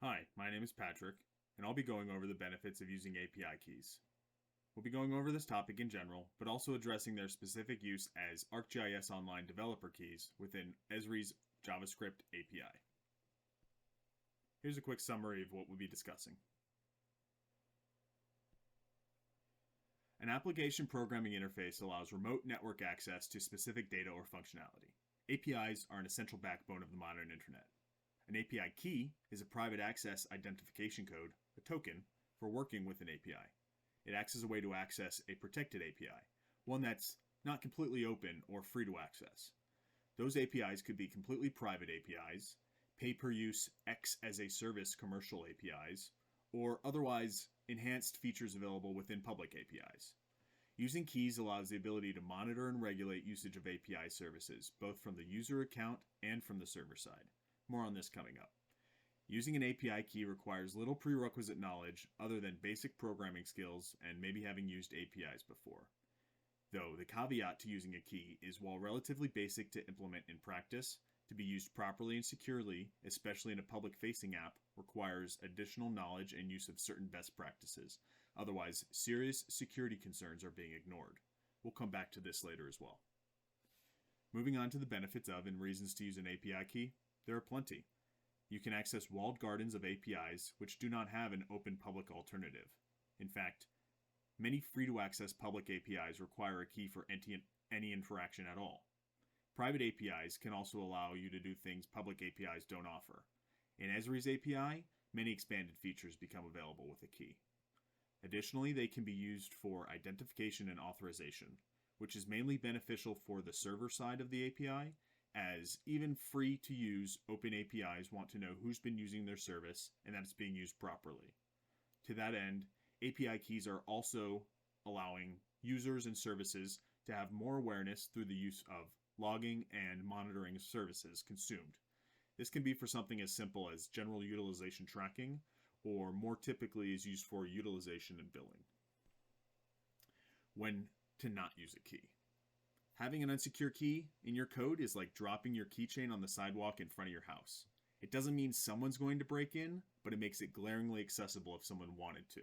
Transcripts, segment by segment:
Hi, my name is Patrick, and I'll be going over the benefits of using API keys. We'll be going over this topic in general, but also addressing their specific use as ArcGIS Online developer keys within ESRI's JavaScript API. Here's a quick summary of what we'll be discussing. An application programming interface allows remote network access to specific data or functionality. APIs are an essential backbone of the modern internet. An API key is a private access identification code, a token, for working with an API. It acts as a way to access a protected API, one that's not completely open or free to access. Those APIs could be completely private APIs, pay-per-use X as a service commercial APIs, or otherwise enhanced features available within public APIs. Using keys allows the ability to monitor and regulate usage of API services, both from the user account and from the server side. More on this coming up. Using an API key requires little prerequisite knowledge other than basic programming skills and maybe having used APIs before. Though the caveat to using a key is, while relatively basic to implement in practice, to be used properly and securely, especially in a public-facing app, requires additional knowledge and use of certain best practices. Otherwise, serious security concerns are being ignored. We'll come back to this later as well. Moving on to the benefits of and reasons to use an API key, there are plenty. You can access walled gardens of APIs which do not have an open public alternative. In fact, many free-to-access public APIs require a key for any interaction at all. Private APIs can also allow you to do things public APIs don't offer. In ESRI's API, many expanded features become available with a key. Additionally, they can be used for identification and authorization, which is mainly beneficial for the server side of the API, as even free-to-use open APIs want to know who's been using their service and that it's being used properly. To that end, API keys are also allowing users and services to have more awareness through the use of logging and monitoring services consumed. This can be for something as simple as general utilization tracking, or more typically is used for utilization and billing. When to not use a key. Having an unsecure key in your code is like dropping your keychain on the sidewalk in front of your house. It doesn't mean someone's going to break in, but it makes it glaringly accessible if someone wanted to.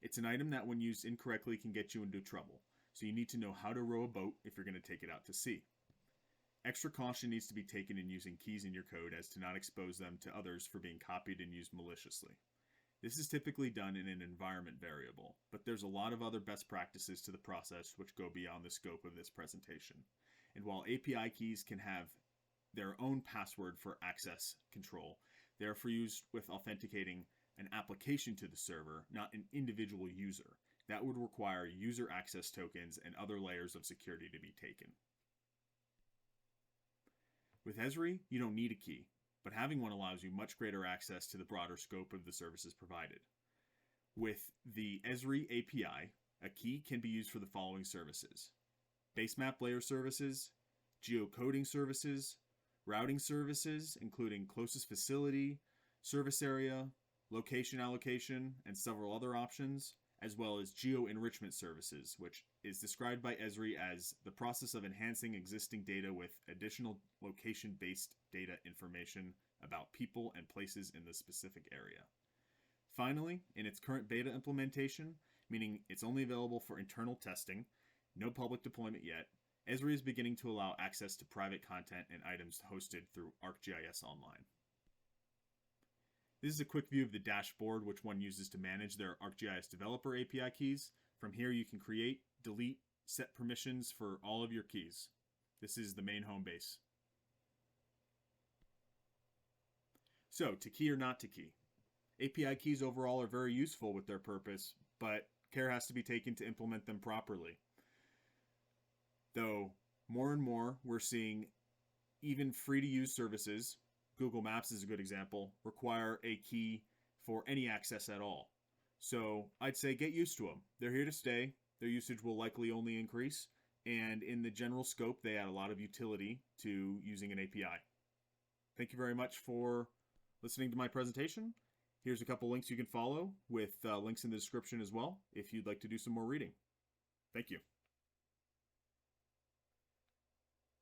It's an item that when used incorrectly can get you into trouble, so you need to know how to row a boat if you're going to take it out to sea. Extra caution needs to be taken in using keys in your code as to not expose them to others for being copied and used maliciously. This is typically done in an environment variable, but there's a lot of other best practices to the process which go beyond the scope of this presentation. And while API keys can have their own password for access control, they are for use with authenticating an application to the server, not an individual user. That would require user access tokens and other layers of security to be taken. With ESRI, you don't need a key, but having one allows you much greater access to the broader scope of the services provided. With the ESRI API, a key can be used for the following services: base map layer services, geocoding services, routing services, including closest facility, service area, location allocation, and several other options, as well as geo-enrichment services, which is described by ESRI as the process of enhancing existing data with additional location-based data information about people and places in the specific area. Finally, in its current beta implementation, meaning it's only available for internal testing, no public deployment yet, ESRI is beginning to allow access to private content and items hosted through ArcGIS Online. This is a quick view of the dashboard which one uses to manage their ArcGIS developer API keys. From here you can create, delete, set permissions for all of your keys. This is the main home base. So, to key or not to key. API keys overall are very useful with their purpose, but care has to be taken to implement them properly. Though, more and more, we're seeing even free-to-use services, Google Maps is a good example, require a key for any access at all. So I'd say get used to them. They're here to stay. Their usage will likely only increase. And in the general scope, they add a lot of utility to using an API. Thank you very much for listening to my presentation. Here's a couple links you can follow with links in the description as well if you'd like to do some more reading. Thank you.